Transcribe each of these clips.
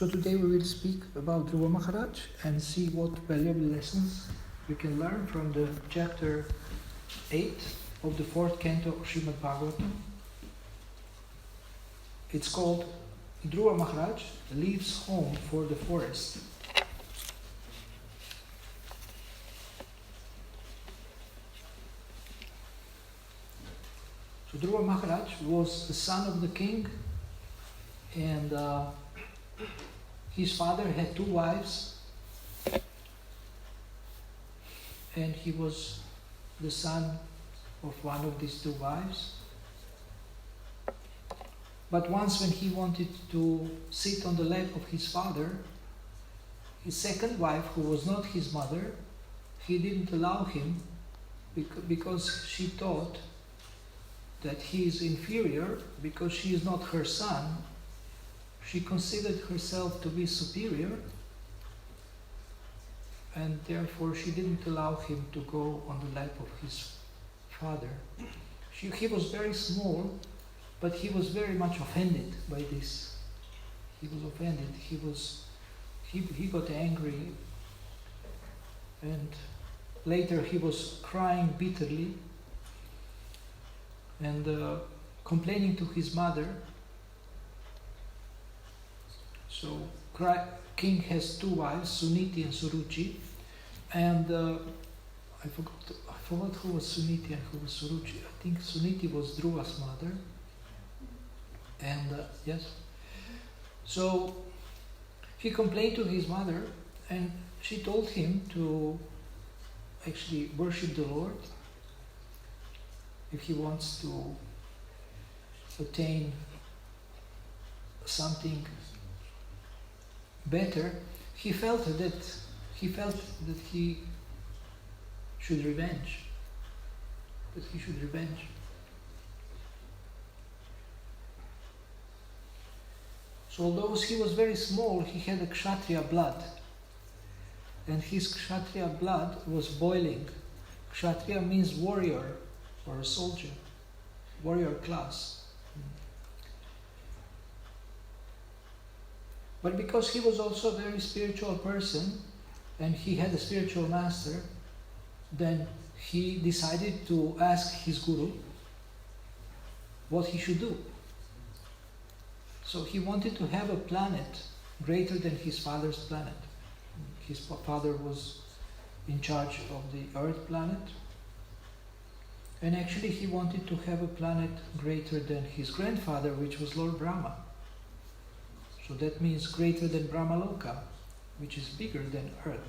So today we will speak about Dhruva Maharaj and see what valuable lessons we can learn from the chapter 8 of the 4th canto of Srimad Bhagavatam. It's called Dhruva Maharaj Leaves Home for the Forest. So Dhruva Maharaj was the son of the king, and his father had 2 wives, and he was the son of one of these 2 wives. But once when he wanted to sit on the lap of his father, his second wife, who was not his mother, he didn't allow him because she thought that he is inferior because she is not her son. She considered herself to be superior, and therefore she didn't allow him to go on the lap of his father. He was very small, but he was very much offended by this. He was offended. He got angry, and later he was crying bitterly and complaining to his mother. So king has 2 wives, Suniti and Suruchi, and I forgot who was Suniti and who was Suruchi. I think Suniti was Dhruva's mother. And yes, so he complained to his mother, and she told him to actually worship the Lord if he wants to attain something better. He felt that he should revenge. So although he was very small, he had a Kshatriya blood, and his Kshatriya blood was boiling. Kshatriya means warrior or a soldier, warrior class. But because he was also a very spiritual person and he had a spiritual master, then he decided to ask his guru what he should do. So he wanted to have a planet greater than his father's planet. His father was in charge of the earth planet, and actually he wanted to have a planet greater than his grandfather, which was Lord Brahma. So that means greater than Brahmaloka, which is bigger than earth.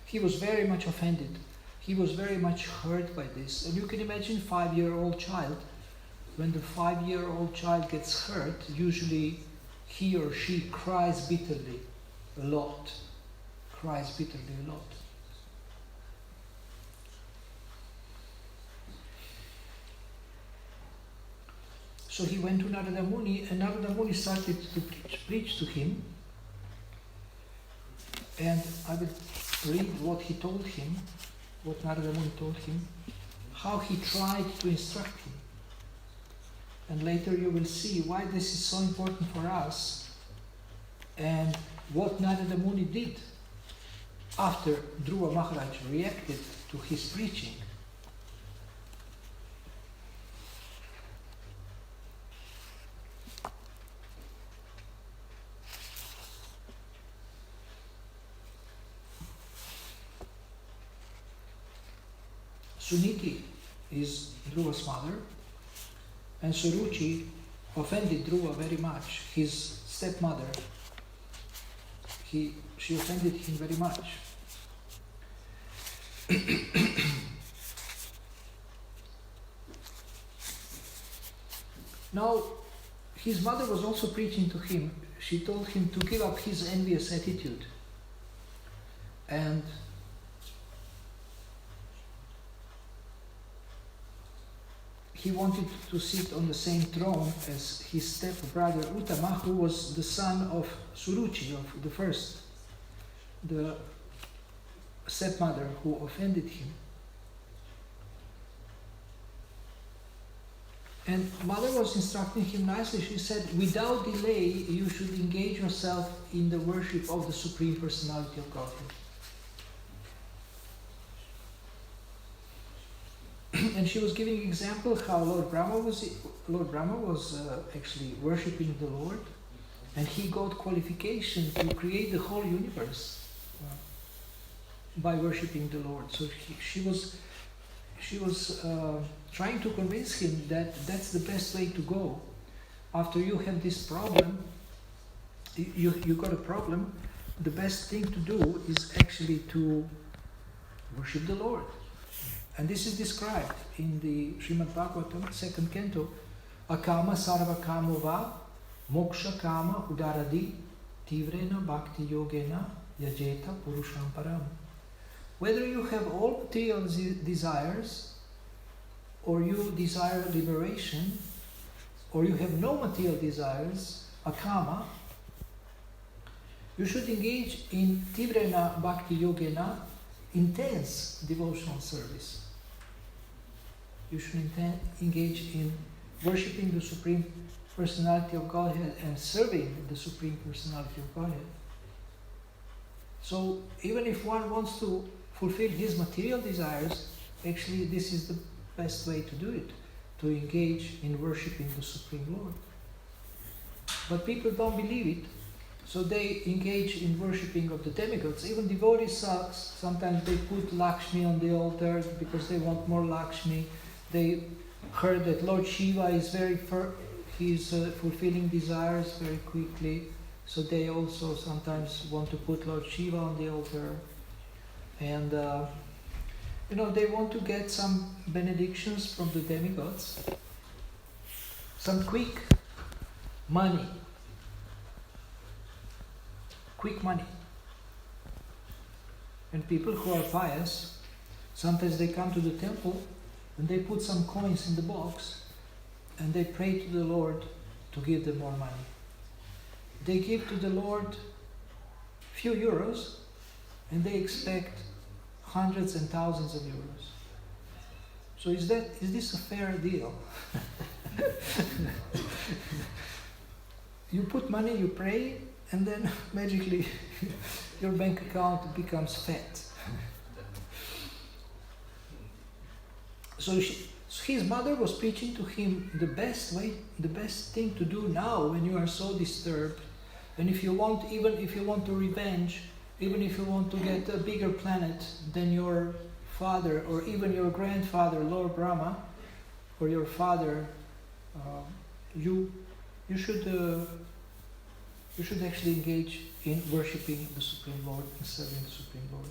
He was very much offended. He was very much hurt by this. And you can imagine 5-year-old child. When the 5-year-old child gets hurt, usually he or she cries bitterly a lot. So he went to Narada Muni, and Narada Muni started to preach to him. And I will read what he told him, what Narada Muni told him, how he tried to instruct him. And later you will see why this is so important for us and what Narada Muni did after Dhruva Maharaj reacted to his preaching. Suniti is Dhruva's mother, and Suruchi offended Dhruva very much, his stepmother. She offended him very much. Now, his mother was also preaching to him. She told him to give up his envious attitude, and he wanted to sit on the same throne as his step-brother Uttama, who was the son of Suruchi, of the stepmother who offended him. And Mother was instructing him nicely. She said, without delay, you should engage yourself in the worship of the Supreme Personality of Godhead. And she was giving example how Lord Brahma was actually worshipping the Lord, and he got qualification to create the whole universe by worshipping the Lord. So she was trying to convince him that that's the best way to go. After you have this problem, you got a problem, the best thing to do is actually to worship the Lord. And this is described in the Srimad Bhagavatam, 2nd canto. Akama sarva kamo va, moksha kama udaradi, tivrena bhakti yogena, yajeta purusham param. Whether you have all material desires, or you desire liberation, or you have no material desires, akama, you should engage in tivrena bhakti yogena, intense devotional service. You should engage in worshipping the Supreme Personality of Godhead and serving the Supreme Personality of Godhead. So even if one wants to fulfill his material desires, actually this is the best way to do it, to engage in worshipping the Supreme Lord. But people don't believe it, so they engage in worshipping of the demigods. Even devotees, sometimes they put Lakshmi on the altar because they want more Lakshmi. They heard that Lord Shiva is he's fulfilling desires very quickly, so they also sometimes want to put Lord Shiva on the altar. And they want to get some benedictions from the demigods, some quick money. And people who are pious, sometimes they come to the temple and they put some coins in the box and they pray to the Lord to give them more money. They give to the Lord few euros and they expect hundreds and thousands of euros. So is this a fair deal? You put money, you pray, and then magically your bank account becomes fat. So his mother was preaching to him the best thing to do now when you are so disturbed, and even if you want to revenge, even if you want to get a bigger planet than your father or even your grandfather, Lord Brahma, or your father, you should actually engage in worshipping the Supreme Lord and serving the Supreme Lord.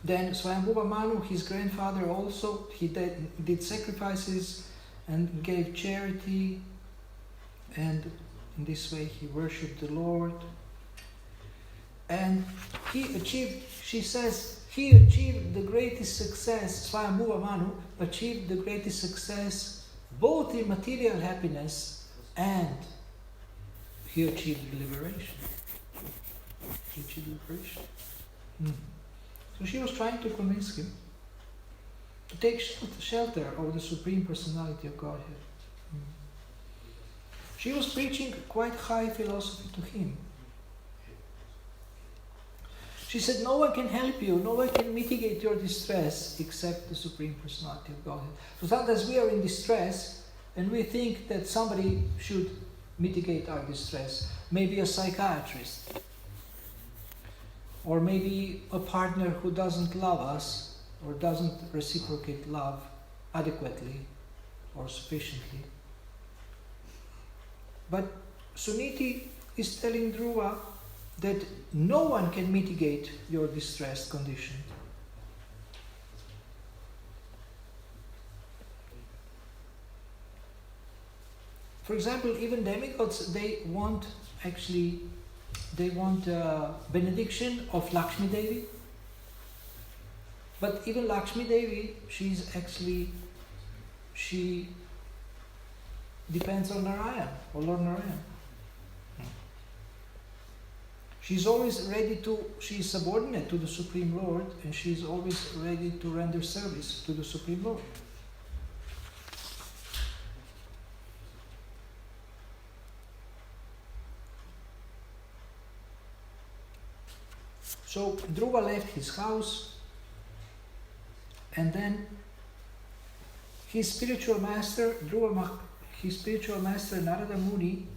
Then Swayambhuva Manu, his grandfather, also he did sacrifices and gave charity, and in this way he worshipped the Lord. And he achieved the greatest success. Swayambhuva Manu achieved the greatest success both in material happiness and he achieved liberation. So she was trying to convince him to take shelter of the Supreme Personality of Godhead. She was preaching quite high philosophy to him. She said, no one can help you, no one can mitigate your distress except the Supreme Personality of Godhead. So sometimes we are in distress and we think that somebody should mitigate our distress. Maybe a psychiatrist, or maybe a partner who doesn't love us or doesn't reciprocate love adequately or sufficiently. But Suniti is telling Dhruva that no one can mitigate your distressed condition. For example, even demigods, they want benediction of Lakshmi Devi. But even Lakshmi Devi, she depends on Narayan, or Lord Narayan. She's subordinate to the Supreme Lord, and she's always ready to render service to the Supreme Lord. So Dhruva left his house, and then his spiritual master, his spiritual master Narada Muni,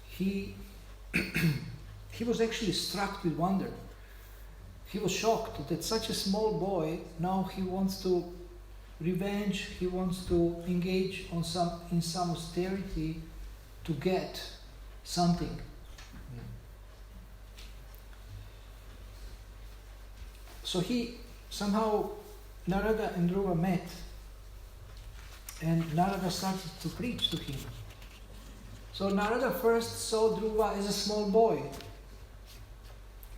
he was actually struck with wonder. He was shocked that such a small boy, now he wants to revenge, he wants to engage in some austerity to get something. So somehow Narada and Dhruva met, and Narada started to preach to him. So Narada first saw Dhruva as a small boy,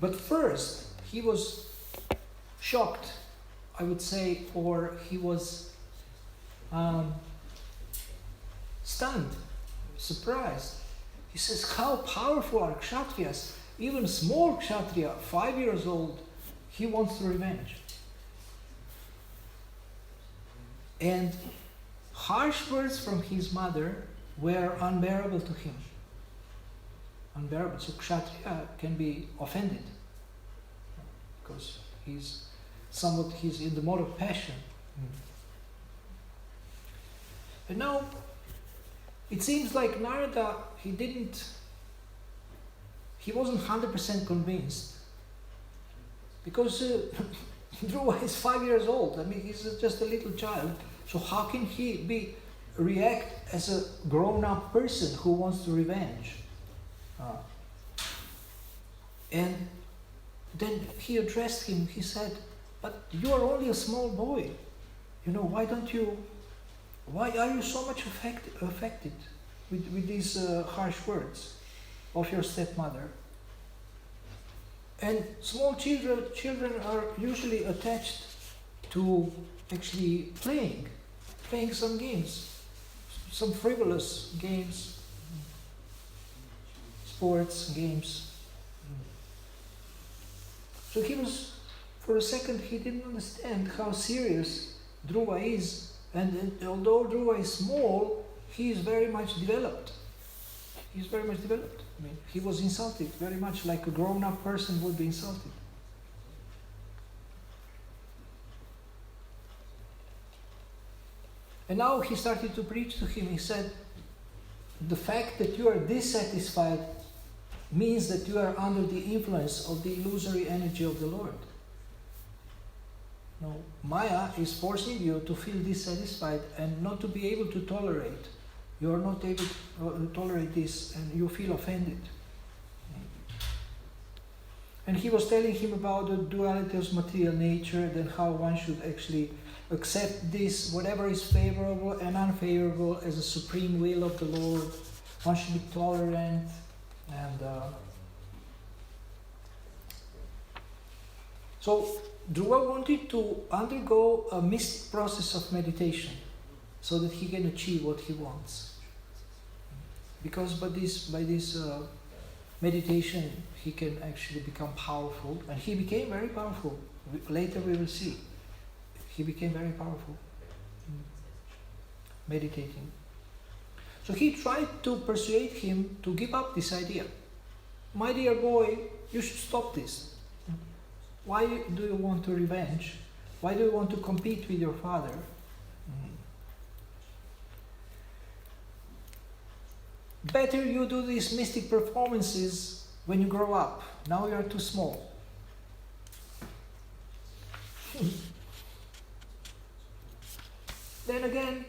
but first he was shocked, I would say, or he was stunned, surprised. He says, how powerful are Kshatriyas? Even small Kshatriya, 5 years old, he wants to revenge. And harsh words from his mother were unbearable to him. Unbearable. So Kshatriya can be offended because he's in the mode of passion. And now it seems like Narada, he wasn't 100% convinced, because Dhruva is 5 years old. I mean, he's just a little child. So how can he react as a grown-up person who wants to revenge? And then he addressed him. He said, but you are only a small boy. Why are you so much affected with these harsh words of your stepmother? And small children are usually attached to actually playing some games, some frivolous games, sports games. So for a second, he didn't understand how serious Dhruva is. And although Dhruva is small, he is very much developed. He's very much developed. I mean, he was insulted very much like a grown-up person would be insulted. And now he started to preach to him. He said, the fact that you are dissatisfied means that you are under the influence of the illusory energy of the Lord. No, Maya is forcing you to feel dissatisfied and not to be able to tolerate. You are not able to tolerate this, and you feel offended. And he was telling him about the duality of material nature, and how one should actually accept this, whatever is favorable and unfavorable, as a supreme will of the Lord. One should be tolerant, and so Dhruva wanted to undergo a mystic process of meditation so that he can achieve what he wants. Because by this meditation, he can actually become powerful, and he became very powerful. Later we will see. He became very powerful meditating. So he tried to persuade him to give up this idea. My dear boy, you should stop this. Why do you want to revenge? Why do you want to compete with your father? Better you do these mystic performances when you grow up. Now you are too small. Then again,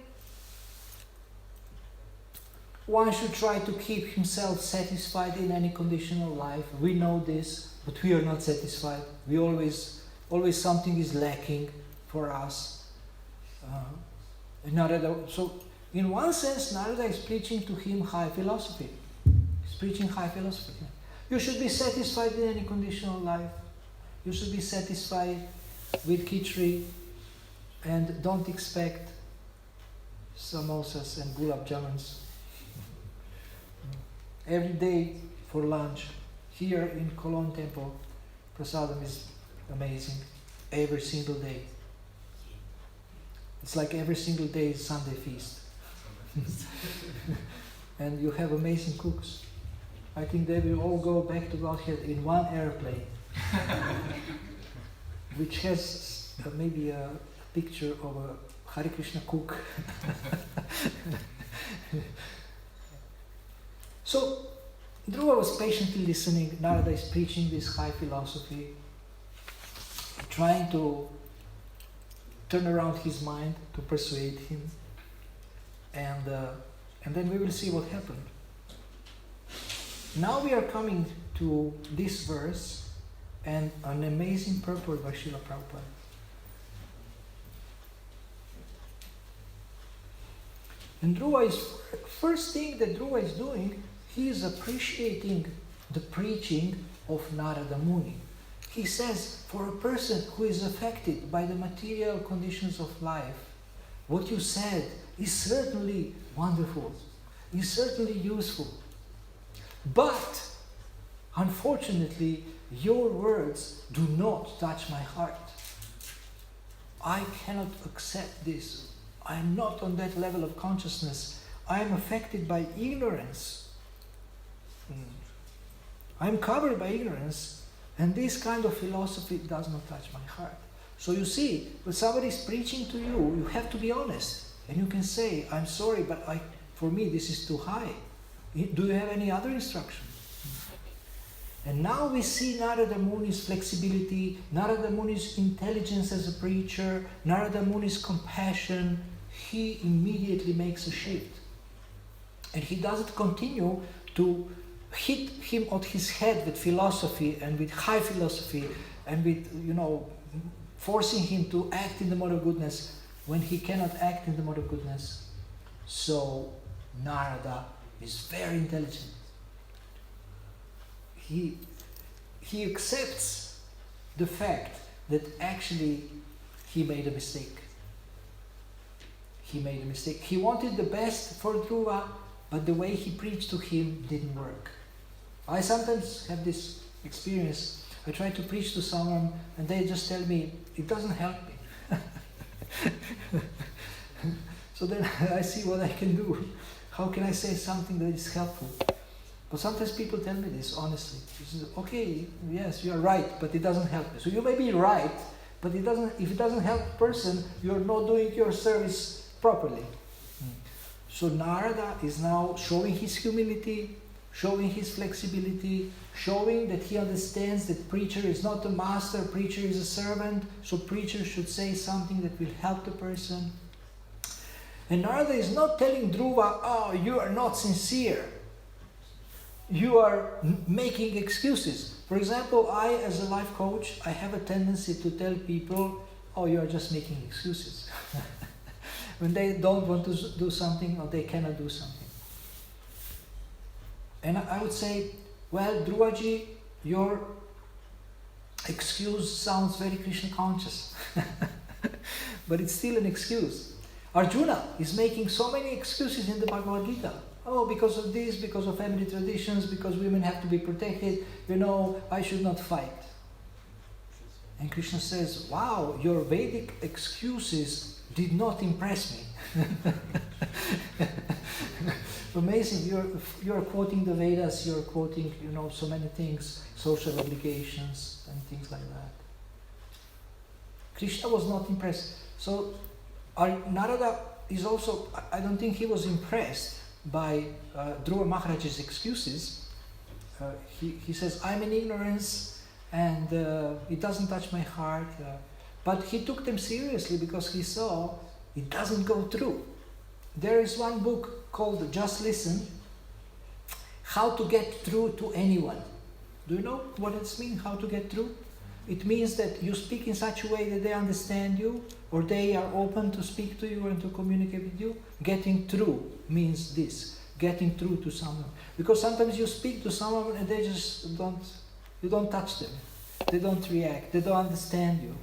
one should try to keep himself satisfied in any conditional life. We know this, but we are not satisfied. We always something is lacking for us. So in one sense, Narada is preaching to him high philosophy. He's preaching high philosophy. You should be satisfied in any conditional life. You should be satisfied with khichdi, and don't expect samosas and gulab jamuns every day for lunch. Here in Koeln temple, prasadam is amazing every single day. It's like every single day is Sunday feast. And you have amazing cooks. I think they will all go back to Godhead in one airplane. which has maybe a picture of a Hare Krishna cook. So Dhruva was patiently listening. Narada is preaching this high philosophy, trying to turn around his mind to persuade him, and then we will see what happened. Now we are coming to this verse and an amazing purport by Srila Prabhupada. And first thing that Dhruva is doing, he is appreciating the preaching of Narada Muni. He says, for a person who is affected by the material conditions of life, what you said is certainly wonderful, is certainly useful. But, unfortunately, your words do not touch my heart. I cannot accept this. I am not on that level of consciousness. I am affected by ignorance. I am covered by ignorance, and this kind of philosophy does not touch my heart. So you see, when somebody is preaching to you, you have to be honest. And you can say, I'm sorry, but for me this is too high. Do you have any other instruction? And now we see Narada Muni's flexibility, Narada Muni's intelligence as a preacher, Narada Muni's compassion. He immediately makes a shift. And he doesn't continue to hit him on his head with philosophy and with high philosophy and with, forcing him to act in the mode of goodness when he cannot act in the mode of goodness. So Narada is very intelligent. He accepts the fact that actually he made a mistake. He made a mistake. He wanted the best for Dhruva, but the way he preached to him didn't work. I sometimes have this experience. I try to preach to someone and they just tell me, it doesn't help me. So then I see what I can do. How can I say something that is helpful? But sometimes people tell me this honestly. Okay, yes, you are right, but it doesn't help me. So you may be right, but if it doesn't help the person, you are not doing your service properly. So Narada is now showing his humility, showing his flexibility, showing that he understands that preacher is not a master, preacher is a servant, so preacher should say something that will help the person. And Narada is not telling Dhruva, oh, you are not sincere. You are making excuses. For example, I, as a life coach, I have a tendency to tell people, oh, you are just making excuses. When they don't want to do something or they cannot do something. And I would say, well, Dhruvaji, your excuse sounds very Krishna conscious. But it's still an excuse. Arjuna is making so many excuses in the Bhagavad Gita. Oh, because of this, because of family traditions, because women have to be protected, I should not fight. And Krishna says, wow, your Vedic excuses did not impress me. Amazing, you're quoting the Vedas, you're quoting, so many things, social obligations and things like that. Krishna was not impressed. So Narada is also, I don't think he was impressed by Dhruva Maharaja's excuses. He says, I'm in ignorance and it doesn't touch my heart. But he took them seriously because he saw it doesn't go through. There is one book called Just Listen, How to Get Through to Anyone. Do you know what it means, how to get through? It means that you speak in such a way that they understand you, or they are open to speak to you and to communicate with you. Getting through means this, getting through to someone. Because sometimes you speak to someone and they just you don't touch them. They don't react, they don't understand you.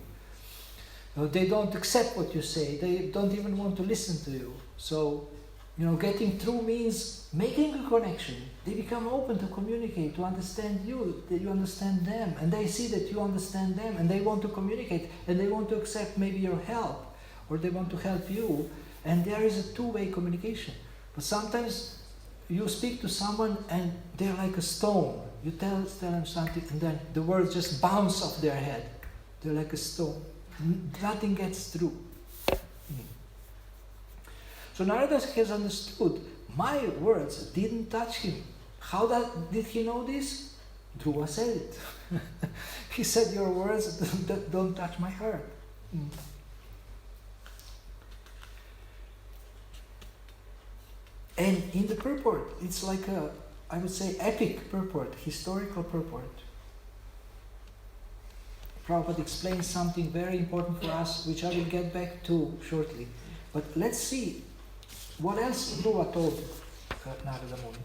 They don't accept what you say, they don't even want to listen to you. So, getting through means making a connection. They become open to communicate, to understand you, that you understand them, and they see that you understand them, and they want to communicate, and they want to accept maybe your help, or they want to help you, and there is a two-way communication. But sometimes you speak to someone and they're like a stone. You tell them something, and then the words just bounce off their head. They're like a stone. Nothing gets through. So Narada has understood, my words didn't touch him. How did he know this? Dhruva said it. He said, your words don't touch my heart. And in the purport, it's like a, I would say, epic purport, historical purport. Prabhupada explains something very important for us, which I will get back to shortly. But let's see what else Dhruva told Narada Muni.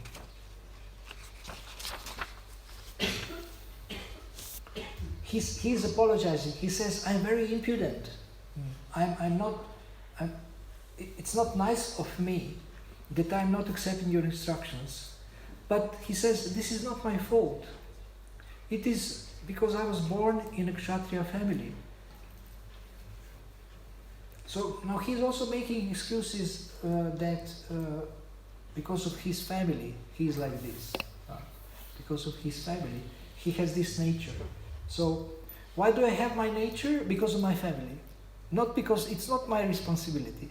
He's apologizing. He says, I'm very impudent. It's not nice of me that I'm not accepting your instructions. But he says, this is not my fault. It is because I was born in a Kshatriya family. So now he's also making excuses that because of his family, he's like this. Because of his family, he has this nature. So why do I have my nature? Because of my family. Not because it's not my responsibility.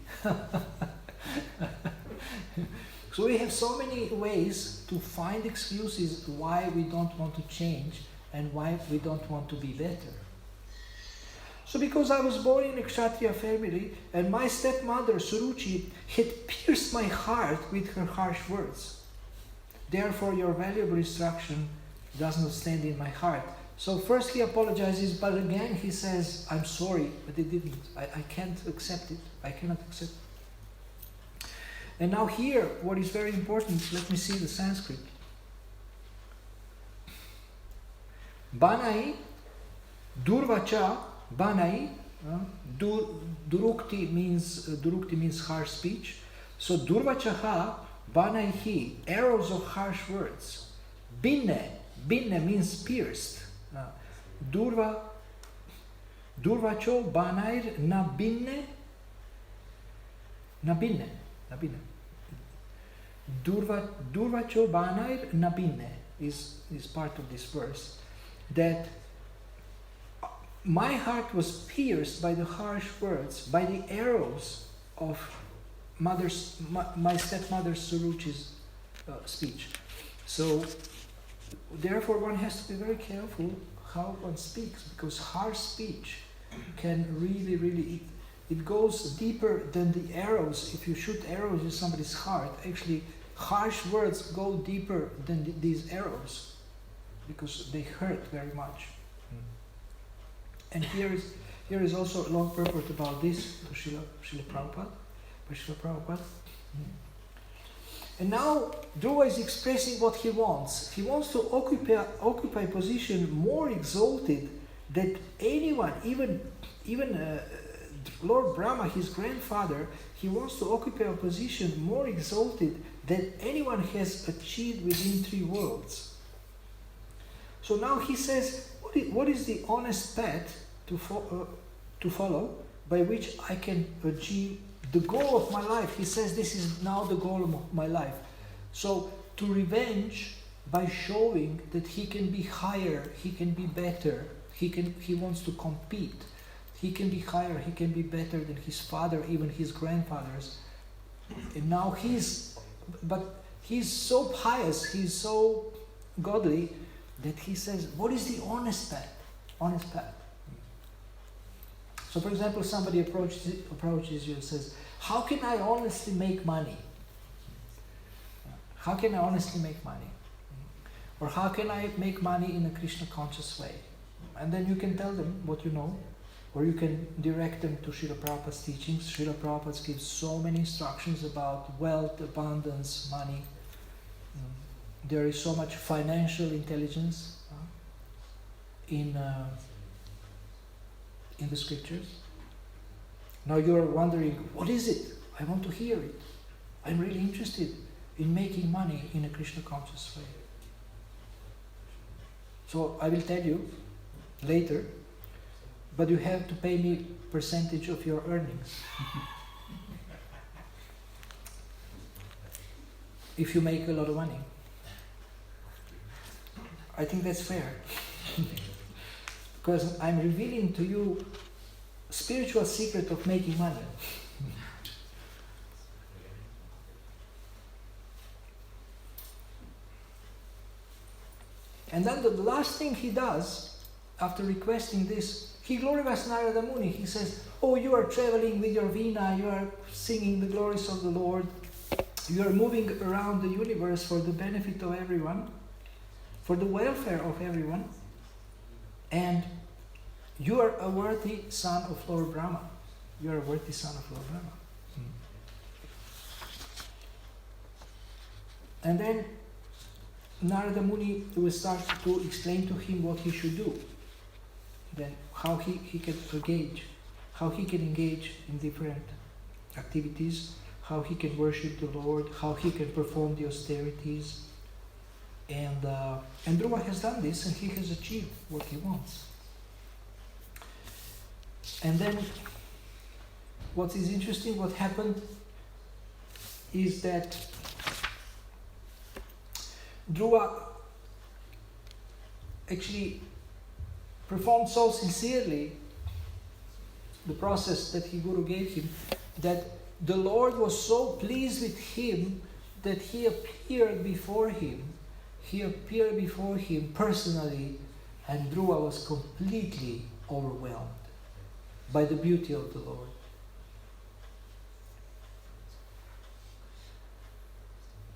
So we have so many ways to find excuses why we don't want to change and why we don't want to be better. So because I was born in a Kshatriya family and my stepmother Suruchi had pierced my heart with her harsh words. Therefore your valuable instruction does not stand in my heart. So first he apologizes, but again he says, I'm sorry, but it didn't. I can't accept it. I cannot accept it. And now here, what is very important, let me see the Sanskrit. Banai, Durvacha, Banai, Durukti means harsh speech. So Durvachaha, Banaihi, arrows of harsh words. Binne means pierced. Durvacho Banair Nabinne. Durvacho Banair Nabinne is part of this verse. That my heart was pierced by the harsh words, by the arrows of my stepmother Suruchi's speech. So therefore one has to be very careful how one speaks, because harsh speech can really, it goes deeper than the arrows. If you shoot arrows in somebody's heart, actually harsh words go deeper than these arrows, because they hurt very much. And here is also a long purport about this to Srila Prabhupada. And now Dhruva is expressing what he wants. He wants to occupy a position more exalted than anyone, even Lord Brahma, his grandfather. He wants to occupy a position more exalted than anyone has achieved within 3 worlds. So now he says, what is the honest path to follow by which I can achieve the goal of my life? He says this is now the goal of my life. So to revenge by showing that he can be higher, he can be better, he wants to compete. He can be higher, he can be better than his father, even his grandfathers. And now he's so pious, he's so godly that he says, what is the honest path? Honest path. So for example, somebody approaches you and says, how can I honestly make money? How can I honestly make money? Or how can I make money in a Krishna conscious way? And then you can tell them what you know, or you can direct them to Srila Prabhupada's teachings. Srila Prabhupada gives so many instructions about wealth, abundance, money. There is so much financial intelligence in the scriptures. Now you are wondering, what is it? I want to hear it. I'm really interested in making money in a Krishna conscious way. So I will tell you later, but you have to pay me percentage of your earnings. If you make a lot of money. I think that's fair. Because I'm revealing to you spiritual secret of making money. And then the last thing he does, after requesting this, he glorifies Narada Muni. He says, oh, you are traveling with your Veena, you are singing the glories of the Lord, you are moving around the universe for the benefit of everyone, for the welfare of everyone, and you are a worthy son of Lord Brahma. You are a worthy son of Lord Brahma. And then Narada Muni will start to explain to him what he should do. Then how he can engage in different activities, how he can worship the Lord, how he can perform the austerities. And Dhruva has done this, and he has achieved what he wants. And then what is interesting, what happened is that Dhruva actually performed so sincerely the process that his Guru gave him, that the Lord was so pleased with him that he appeared before him. He appeared before him personally, and Dhruva was completely overwhelmed by the beauty of the Lord.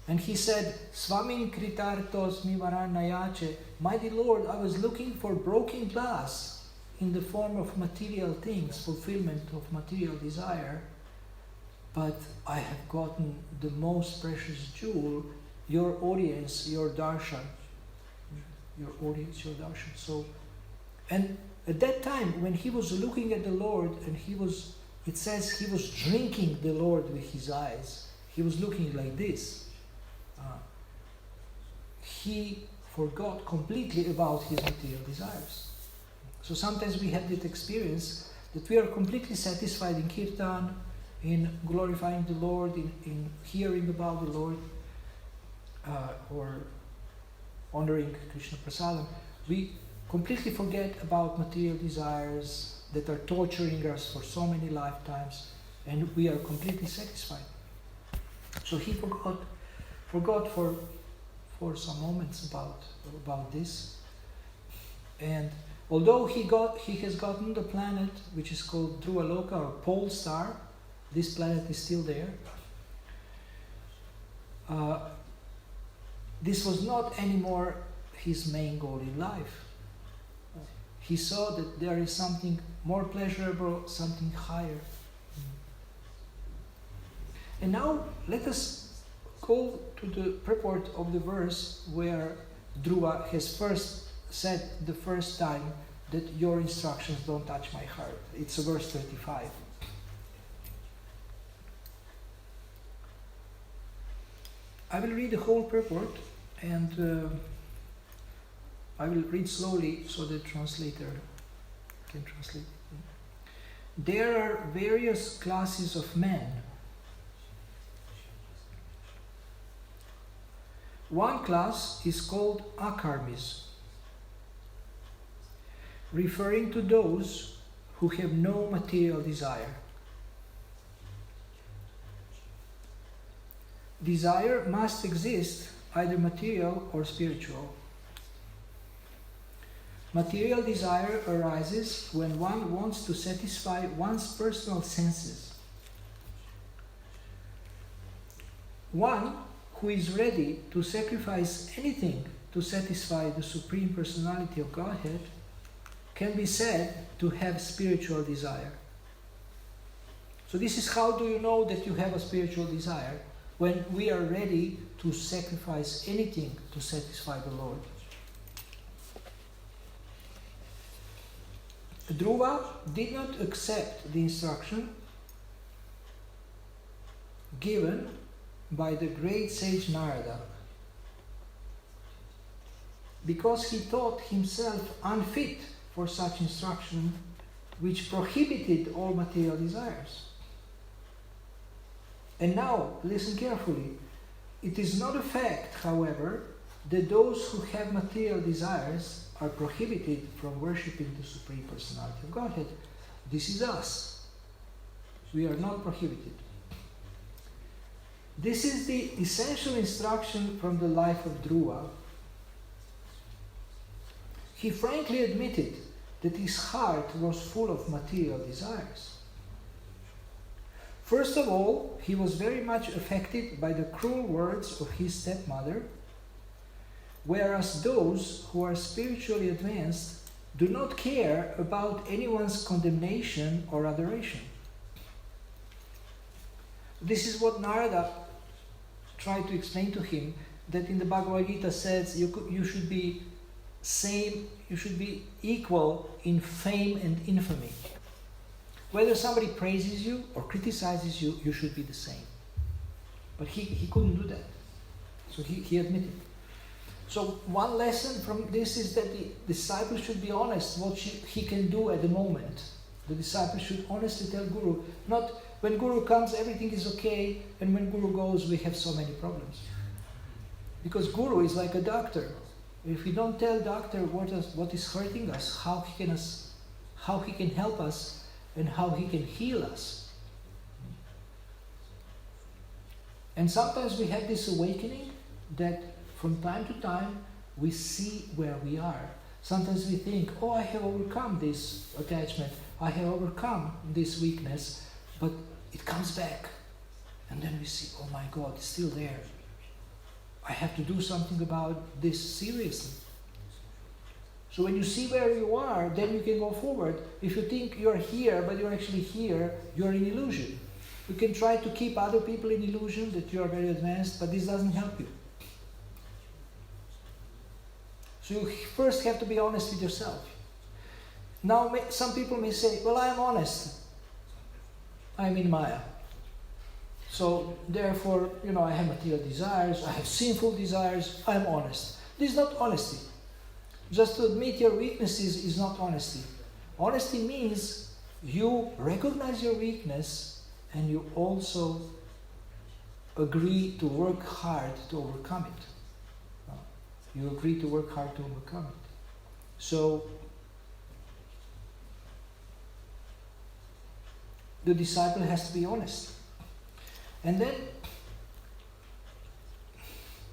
And he said, Swamin kritartos mi varanayache, mighty Lord, I was looking for broken glass in the form of material things, fulfillment of material desire, but I have gotten the most precious jewel, your audience, your darshan. Your audience, your darshan. So, and at that time, when he was looking at the Lord, and it says he was drinking the Lord with his eyes. He was looking like this. He forgot completely about his material desires. So sometimes we have that experience that we are completely satisfied in kirtan, in glorifying the Lord, in hearing about the Lord, or honoring Krishna Prasadam. We completely forget about material desires that are torturing us for so many lifetimes, and we are completely satisfied. So he forgot for some moments about this. And although he has gotten the planet which is called Dhruva Loka, or pole star, this planet is still there. This was not anymore his main goal in life. He saw that there is something more pleasurable, something higher. And now let us go to the purport of the verse where Dhruva has first said the first time that your instructions don't touch my heart. It's verse 35. I will read the whole purport, and I will read slowly so the translator can translate it. There are various classes of men. One class is called akarmis, referring to those who have no material desire. Desire must exist, either material or spiritual. Material desire arises when one wants to satisfy one's personal senses. One who is ready to sacrifice anything to satisfy the Supreme Personality of Godhead can be said to have spiritual desire. So this is how do you know that you have a spiritual desire? When we are ready to sacrifice anything to satisfy the Lord. Dhruva did not accept the instruction given by the great sage Narada because he thought himself unfit for such instruction, which prohibited all material desires. And now, listen carefully. It is not a fact, however, that those who have material desires are prohibited from worshipping the Supreme Personality of Godhead. This is us. We are not prohibited. This is the essential instruction from the life of Dhruva. He frankly admitted that his heart was full of material desires. First of all, he was very much affected by the cruel words of his stepmother, whereas those who are spiritually advanced do not care about anyone's condemnation or adoration. This is what Narada tried to explain to him, that in the Bhagavad Gita says you should be equal in fame and infamy. Whether somebody praises you or criticizes you, you should be the same. But he couldn't do that. So he admitted. So one lesson from this is that the disciple should be honest what he can do at the moment. The disciple should honestly tell Guru, not when Guru comes everything is okay, and when Guru goes we have so many problems. Because Guru is like a doctor. If we don't tell doctor what is hurting us, how he can help us, and how he can heal us. And sometimes we have this awakening that from time to time we see where we are. Sometimes we think, oh, I have overcome this attachment, I have overcome this weakness, but it comes back. And then we see, oh my God, it's still there. I have to do something about this seriously. So when you see where you are, then you can go forward. If you think you're here, but you're actually here, you're in illusion. You can try to keep other people in illusion that you are very advanced, but this doesn't help you. So you first have to be honest with yourself. Now, some people may say, well, I am honest. I am in Maya. So therefore, I have material desires, I have sinful desires, I am honest. This is not honesty. Just to admit your weaknesses is not honesty. Honesty means you recognize your weakness and you also agree to work hard to overcome it. You agree to work hard to overcome it. So the disciple has to be honest. And then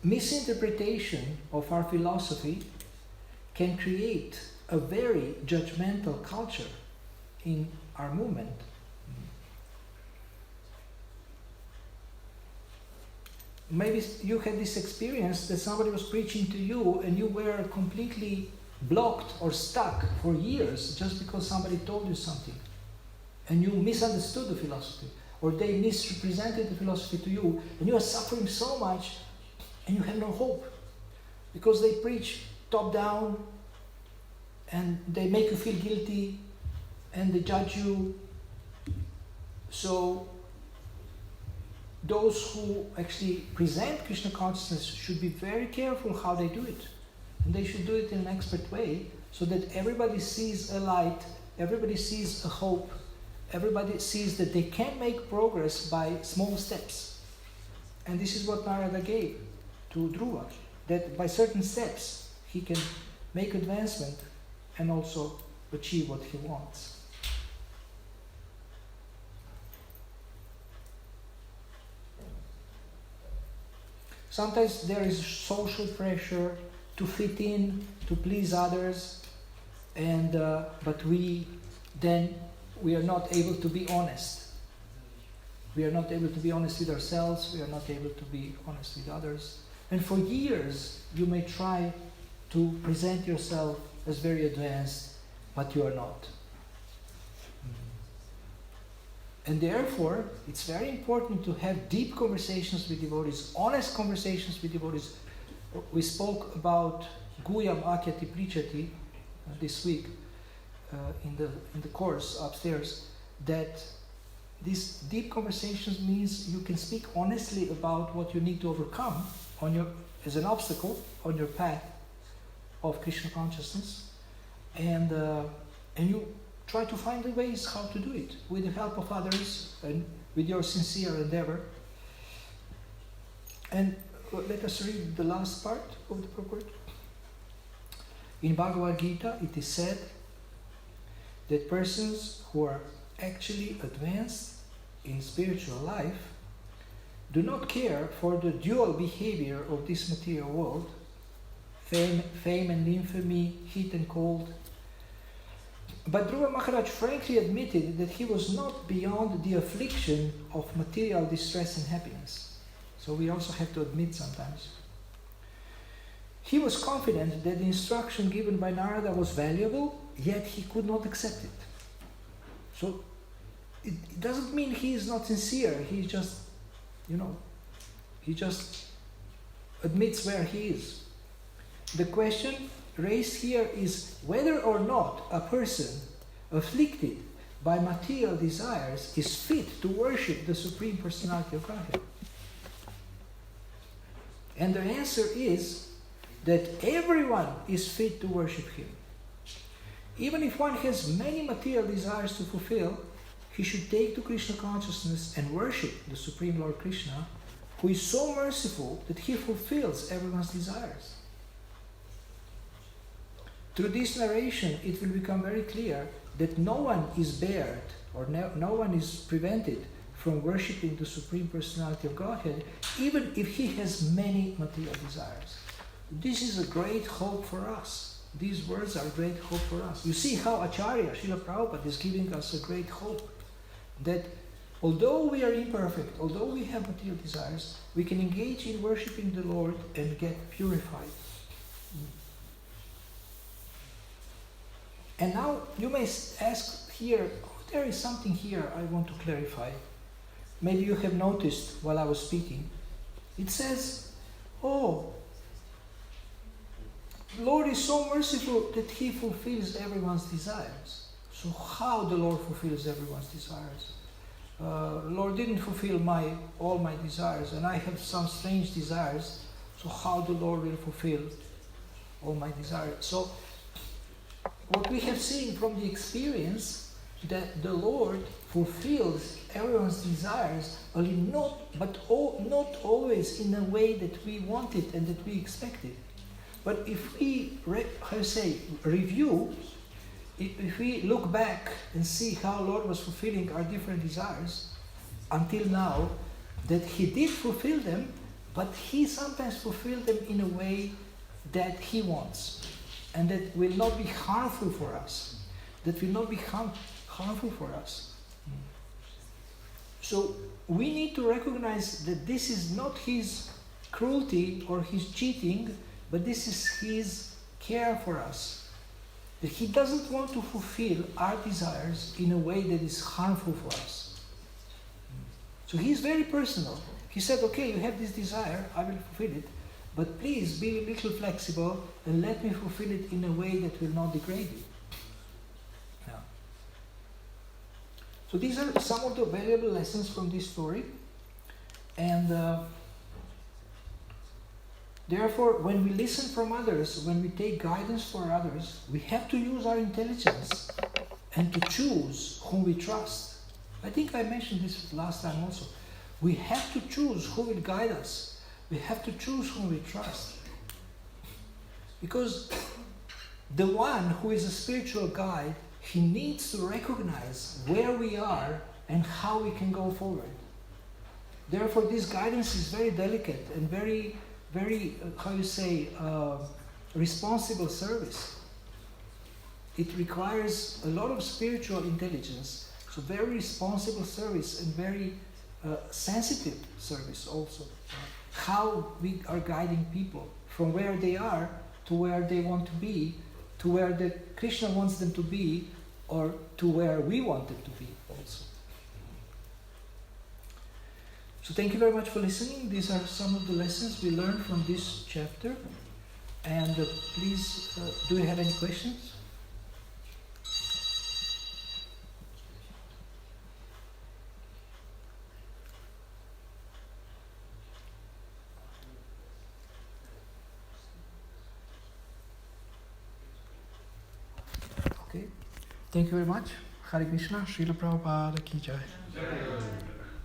misinterpretation of our philosophy can create a very judgmental culture in our movement. Maybe you had this experience that somebody was preaching to you and you were completely blocked or stuck for years just because somebody told you something. And you misunderstood the philosophy, or they misrepresented the philosophy to you, and you are suffering so much and you have no hope because they preach top down and they make you feel guilty and they judge you. So those who actually present Krishna consciousness should be very careful how they do it. And they should do it in an expert way so that everybody sees a light, everybody sees a hope, everybody sees that they can make progress by small steps. And this is what Narada gave to Dhruva, that by certain steps he can make advancement and also achieve what he wants. Sometimes there is social pressure to fit in, to please others, and but we are not able to be honest. We are not able to be honest with ourselves, we are not able to be honest with others. And for years you may try to present yourself as very advanced, but you are not. And therefore, it's very important to have deep conversations with devotees, honest conversations with devotees. We spoke about Guyam Akyati Prichati this week in the course upstairs, that these deep conversations means you can speak honestly about what you need to overcome as an obstacle on your path of Krishna consciousness, and you try to find the ways how to do it with the help of others and with your sincere endeavor. And let us read the last part of the purport. In Bhagavad Gita, it is said that persons who are actually advanced in spiritual life do not care for the dual behavior of this material world, fame and infamy, heat and cold. But Dhruva Maharaj frankly admitted that he was not beyond the affliction of material distress and happiness. So we also have to admit sometimes. He was confident that the instruction given by Narada was valuable, yet he could not accept it. So it doesn't mean he is not sincere. He just, he just admits where he is. The question raised here is whether or not a person afflicted by material desires is fit to worship the Supreme Personality of Godhead. And the answer is that everyone is fit to worship Him. Even if one has many material desires to fulfill, he should take to Krishna consciousness and worship the Supreme Lord Krishna, who is so merciful that He fulfills everyone's desires. Through this narration, it will become very clear that no one is barred or no one is prevented from worshipping the Supreme Personality of Godhead, even if he has many material desires. This is a great hope for us. These words are great hope for us. You see how Acharya, Srila Prabhupada, is giving us a great hope that although we are imperfect, although we have material desires, we can engage in worshipping the Lord and get purified. And now you may ask here, there is something here I want to clarify. Maybe you have noticed while I was speaking. It says, the Lord is so merciful that He fulfills everyone's desires. So how the Lord fulfills everyone's desires? Lord didn't fulfill all my desires, and I have some strange desires. So how the Lord will fulfill all my desires? So what we have seen from the experience, that the Lord fulfills everyone's desires, only not always in a way that we want it and that we expect it. But if we, review, if we look back and see how Lord was fulfilling our different desires until now, that He did fulfill them, but He sometimes fulfilled them in a way that He wants, and that will not be harmful for us. Harmful for us. So we need to recognize that this is not His cruelty or His cheating, but this is His care for us. That He doesn't want to fulfill our desires in a way that is harmful for us. So He is very personal. He said, okay, you have this desire, I will fulfill it, but please be a little flexible and let me fulfill it in a way that will not degrade you. Yeah. So these are some of the valuable lessons from this story. And therefore, when we listen from others, when we take guidance for others, we have to use our intelligence and to choose whom we trust. I think I mentioned this last time also. We have to choose who will guide us. We have to choose whom we trust. Because the one who is a spiritual guide, he needs to recognize where we are and how we can go forward. Therefore, this guidance is very delicate and very, responsible service. It requires a lot of spiritual intelligence, so very responsible service and very sensitive service also. How we are guiding people from where they are to where they want to be, to where the Krishna wants them to be, or to where we want them to be also. So thank you very much for listening. These are some of the lessons we learned from this chapter. And please, do you have any questions? Okay. Thank you very much. Hare Krishna. Srila Prabhupada ki jai.